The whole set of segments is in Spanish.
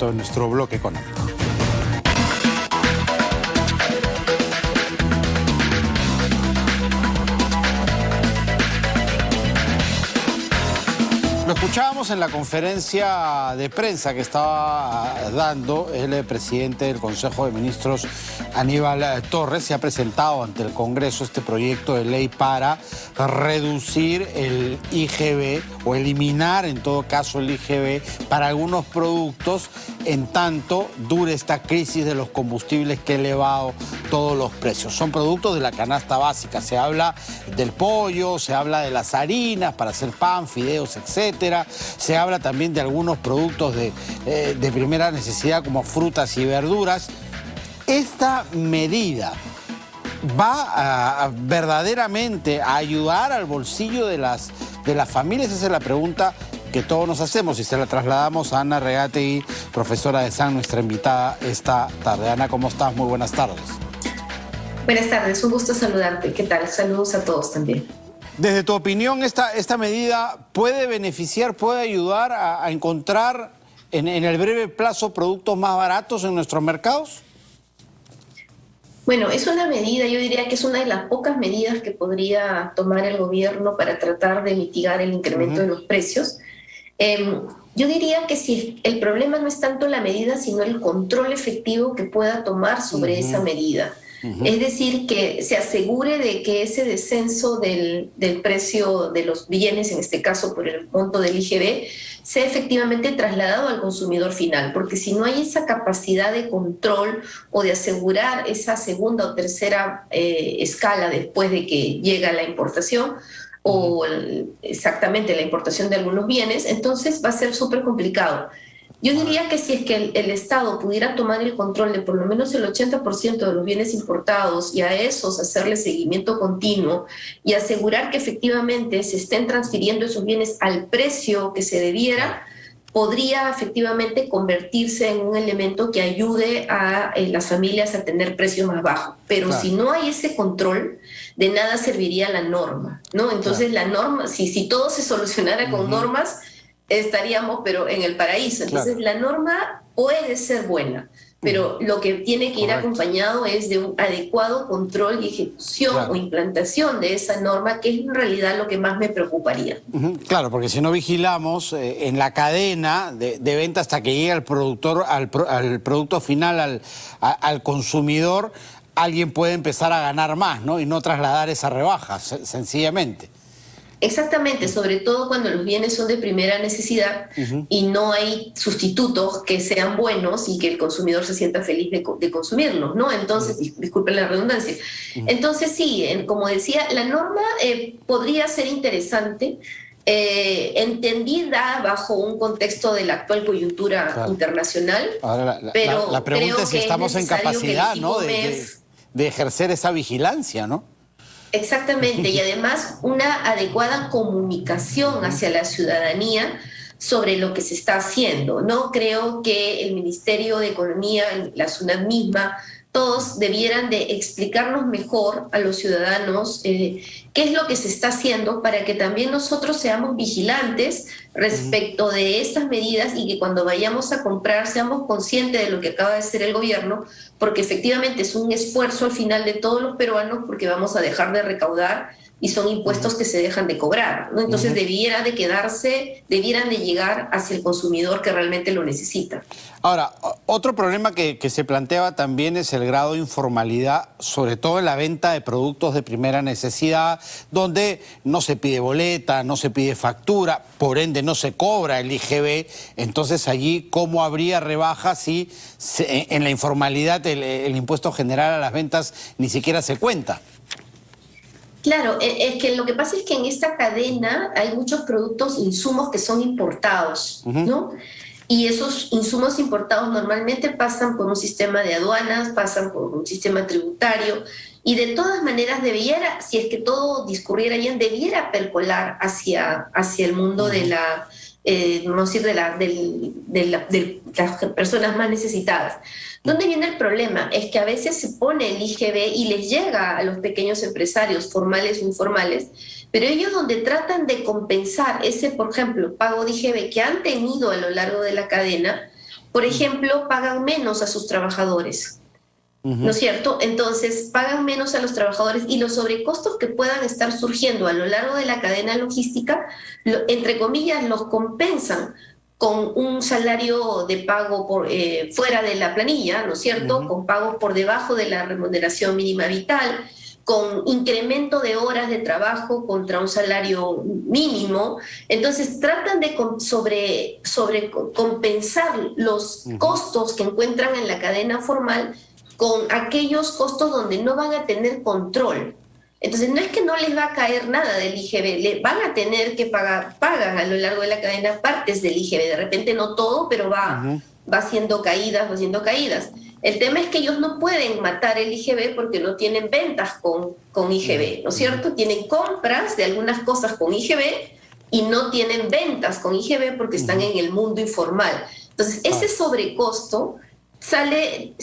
En nuestro bloque económico. Lo escuchábamos en la conferencia de prensa que estaba dando el presidente del Consejo de Ministros, Aníbal Torres. Se ha presentado ante el Congreso este proyecto de ley para reducir el IGB o eliminar en todo caso el IGB para algunos productos en tanto dure esta crisis de los combustibles que ha elevado todos los precios. Son productos de la canasta básica. Se habla del pollo, se habla de las harinas para hacer pan, fideos, etc. Se habla también de algunos productos de primera necesidad como frutas y verduras. Esta medida va verdaderamente a ayudar al bolsillo de las familias. Esa es la pregunta que todos nos hacemos y se la trasladamos a Ana Regategui, profesora de SAN, nuestra invitada esta tarde. Ana, ¿cómo estás? Muy buenas tardes. Buenas tardes, un gusto saludarte. ¿Qué tal? Saludos a todos también. Desde tu opinión, ¿esta medida puede beneficiar, puede ayudar a encontrar en el breve plazo productos más baratos en nuestros mercados? Bueno, es una medida, yo diría que es una de las pocas medidas que podría tomar el gobierno para tratar de mitigar el incremento de los precios. Yo diría que si el problema no es tanto la medida, sino el control efectivo que pueda tomar sobre esa medida. Es decir, que se asegure de que ese descenso del precio de los bienes, en este caso por el monto del IGB, sea efectivamente trasladado al consumidor final, porque si no hay esa capacidad de control o de asegurar esa segunda o tercera escala después de que llega la importación, o exactamente la importación de algunos bienes, entonces va a ser súper complicado. Yo diría que si es que el Estado pudiera tomar el control de por lo menos el 80% de los bienes importados y a esos hacerle seguimiento continuo y asegurar que efectivamente se estén transfiriendo esos bienes al precio que se debiera, podría efectivamente convertirse en un elemento que ayude a las familias a tener precios más bajos. Pero si no hay ese control, de nada serviría la norma, ¿no? Entonces la norma, si todo se solucionara con normas, estaríamos pero en el paraíso. Entonces la norma puede ser buena, pero lo que tiene que ir acompañado es de un adecuado control y ejecución o implantación de esa norma, que es en realidad lo que más me preocuparía. Claro, porque si no vigilamos en la cadena de venta hasta que llegue al productor, al producto final, al consumidor, alguien puede empezar a ganar más, ¿no? Y no trasladar esa rebaja, sencillamente. Exactamente, sobre todo cuando los bienes son de primera necesidad y no hay sustitutos que sean buenos y que el consumidor se sienta feliz de consumirlos, ¿no? Entonces, disculpen la redundancia. Entonces sí, como decía, la norma podría ser interesante, entendida bajo un contexto de la actual coyuntura internacional. Ahora, pero la pregunta es si estamos en capacidad, ¿no? de ejercer esa vigilancia, ¿no? Exactamente, y además una adecuada comunicación hacia la ciudadanía sobre lo que se está haciendo, ¿no? Creo que el Ministerio de Economía, la SUNAT misma, todos debieran de explicarnos mejor a los ciudadanos qué es lo que se está haciendo para que también nosotros seamos vigilantes respecto de estas medidas y que cuando vayamos a comprar seamos conscientes de lo que acaba de hacer el gobierno, porque efectivamente es un esfuerzo al final de todos los peruanos porque vamos a dejar de recaudar y son impuestos que se dejan de cobrar, ¿no? Entonces debieran de llegar hacia el consumidor que realmente lo necesita. Ahora, otro problema que se planteaba también es el grado de informalidad, sobre todo en la venta de productos de primera necesidad, donde no se pide boleta, no se pide factura, por ende no se cobra el IGB. Entonces allí, ¿cómo habría rebaja si en la informalidad el impuesto general a las ventas ni siquiera se cuenta? Claro, es que lo que pasa es que en esta cadena hay muchos productos, insumos que son importados, ¿no? Y esos insumos importados normalmente pasan por un sistema de aduanas, pasan por un sistema tributario, y de todas maneras debiera, si es que todo discurriera bien, debiera percolar hacia el mundo de la, vamos a decir, de las personas más necesitadas. ¿Dónde viene el problema? Es que a veces se pone el IGB y les llega a los pequeños empresarios, formales o informales, pero ellos donde tratan de compensar ese, por ejemplo, pago de IGB que han tenido a lo largo de la cadena, por ejemplo, pagan menos a sus trabajadores, ¿no es cierto? Entonces, pagan menos a los trabajadores y los sobrecostos que puedan estar surgiendo a lo largo de la cadena logística, entre comillas, los compensan con un salario de pago fuera de la planilla, ¿no es cierto? Con pagos por debajo de la remuneración mínima vital, con incremento de horas de trabajo contra un salario mínimo. Entonces tratan de compensar los costos que encuentran en la cadena formal con aquellos costos donde no van a tener control. Entonces no es que no les va a caer nada del IGB, le van a tener que pagan a lo largo de la cadena partes del IGB, de repente no todo, pero va haciendo caídas, va haciendo caídas. El tema es que ellos no pueden matar el IGB porque no tienen ventas con IGB, ¿no es cierto? Tienen compras de algunas cosas con IGB y no tienen ventas con IGB porque están en el mundo informal. Entonces ese sobrecosto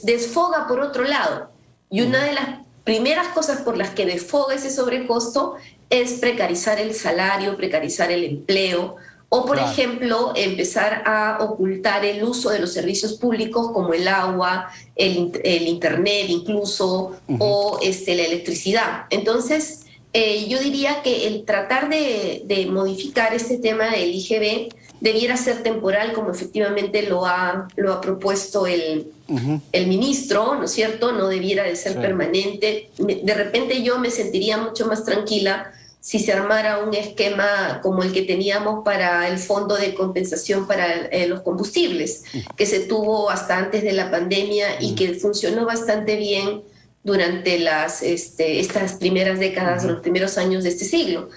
desfoga por otro lado. Y una de las primeras cosas por las que desfoga ese sobrecosto es precarizar el salario, precarizar el empleo, o por ejemplo empezar a ocultar el uso de los servicios públicos como el agua, el internet incluso, o la electricidad. Entonces yo diría que el tratar de modificar este tema del IGB debiera ser temporal, como efectivamente lo ha propuesto el ministro, ¿no es cierto? No debiera de ser permanente. De repente yo me sentiría mucho más tranquila si se armara un esquema como el que teníamos para el Fondo de Compensación para los Combustibles, que se tuvo hasta antes de la pandemia y que funcionó bastante bien durante estas primeras décadas, los primeros años de este siglo.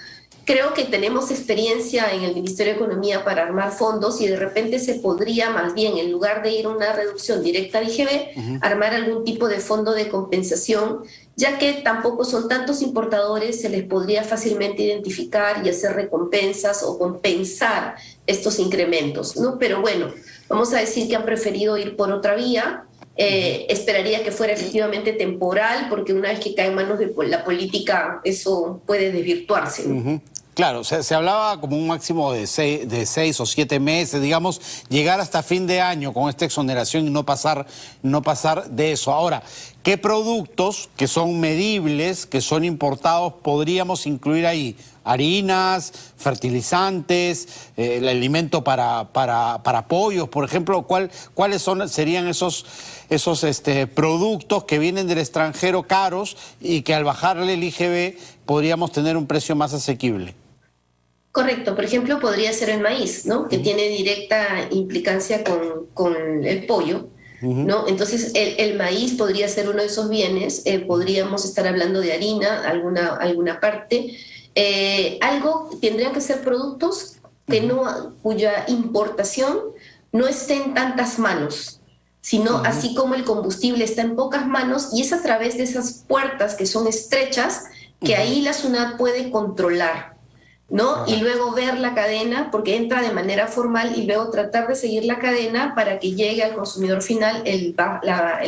Creo que tenemos experiencia en el Ministerio de Economía para armar fondos y de repente se podría más bien, en lugar de ir a una reducción directa de IGB, armar algún tipo de fondo de compensación, ya que tampoco son tantos importadores, se les podría fácilmente identificar y hacer recompensas o compensar estos incrementos, ¿no? Pero bueno, vamos a decir que han preferido ir por otra vía. Esperaría que fuera efectivamente temporal, porque una vez que cae en manos de la política, eso puede desvirtuarse, ¿no? Claro, se hablaba como un máximo de 6 o 7 meses, digamos, llegar hasta fin de año con esta exoneración y no pasar de eso. Ahora, ¿qué productos que son medibles, que son importados, podríamos incluir ahí? Harinas, fertilizantes, el alimento para pollos, por ejemplo, ¿cuáles serían esos productos que vienen del extranjero caros y que al bajarle el IGB podríamos tener un precio más asequible? Correcto, por ejemplo, podría ser el maíz, ¿no? Que tiene directa implicancia con el pollo, ¿no? Entonces, el maíz podría ser uno de esos bienes, podríamos estar hablando de harina, alguna parte. Tendrían que ser productos cuya importación no esté en tantas manos, sino así como el combustible está en pocas manos, y es a través de esas puertas que son estrechas que ahí la SUNAT puede controlar, ¿no? Y luego ver la cadena, porque entra de manera formal, y luego tratar de seguir la cadena para que llegue al consumidor final el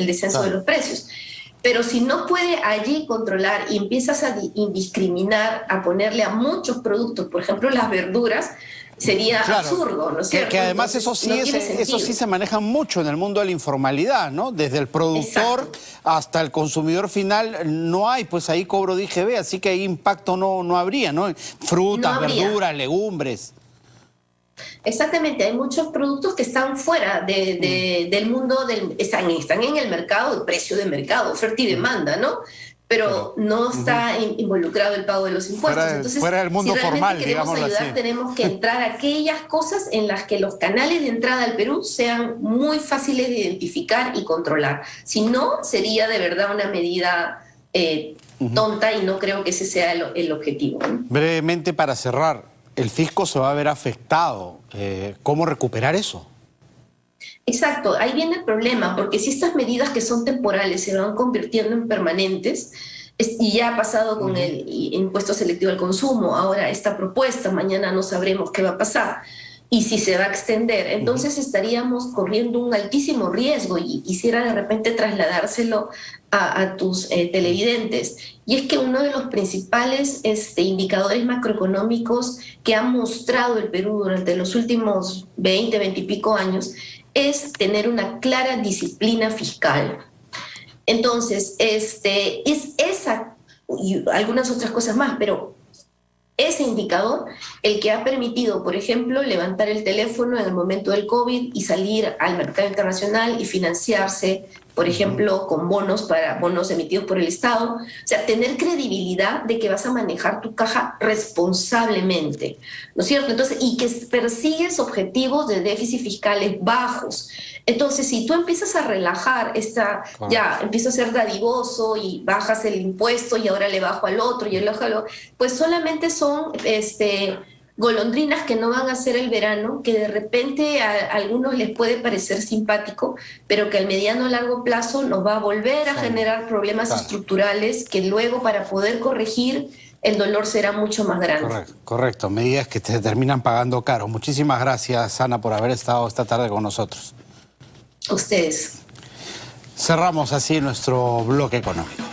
descenso de los precios. Pero si no puede allí controlar y empiezas a indiscriminar, a ponerle a muchos productos, por ejemplo las verduras, sería absurdo, ¿no es cierto? Que además Entonces, eso sí se maneja mucho en el mundo de la informalidad, ¿no? Desde el productor hasta el consumidor final no hay, pues ahí cobro de IGB, así que ahí impacto no habría, ¿no? Frutas, verduras, legumbres. Exactamente, hay muchos productos que están fuera del mundo, están en el mercado, el precio de mercado, oferta y demanda, ¿no? Pero no está involucrado el pago de los impuestos. Entonces, fuera del mundo si realmente formal, queremos ayudar, así, tenemos que entrar a aquellas cosas en las que los canales de entrada al Perú sean muy fáciles de identificar y controlar. Si no, sería de verdad una medida tonta, y no creo que ese sea el objetivo, ¿no? Brevemente, para cerrar, el fisco se va a ver afectado. ¿Cómo recuperar eso? Exacto, ahí viene el problema, porque si estas medidas que son temporales se van convirtiendo en permanentes, y ya ha pasado con el impuesto selectivo al consumo, ahora esta propuesta, mañana no sabremos qué va a pasar y si se va a extender, entonces estaríamos corriendo un altísimo riesgo, y quisiera de repente trasladárselo a tus televidentes, y es que uno de los principales indicadores macroeconómicos que ha mostrado el Perú durante los últimos 20 y pico años es tener una clara disciplina fiscal. Entonces, es esa y algunas otras cosas más, pero ese indicador el que ha permitido, por ejemplo, levantar el teléfono en el momento del COVID y salir al mercado internacional y financiarse, por ejemplo, con bonos emitidos por el Estado. O sea, tener credibilidad de que vas a manejar tu caja responsablemente, ¿no es cierto? Entonces, y que persigues objetivos de déficit fiscales bajos. Entonces, si tú empiezas a relajar ya empiezo a ser dadivoso y bajas el impuesto y ahora le bajo al otro y el otro, pues solamente son golondrinas que no van a hacer el verano, que de repente a algunos les puede parecer simpático, pero que al mediano o largo plazo nos va a volver a generar problemas estructurales que luego, para poder corregir, el dolor será mucho más grande. Correcto. Medidas que te terminan pagando caro. Muchísimas gracias, Ana, por haber estado esta tarde con nosotros. Ustedes. Cerramos así nuestro bloque económico.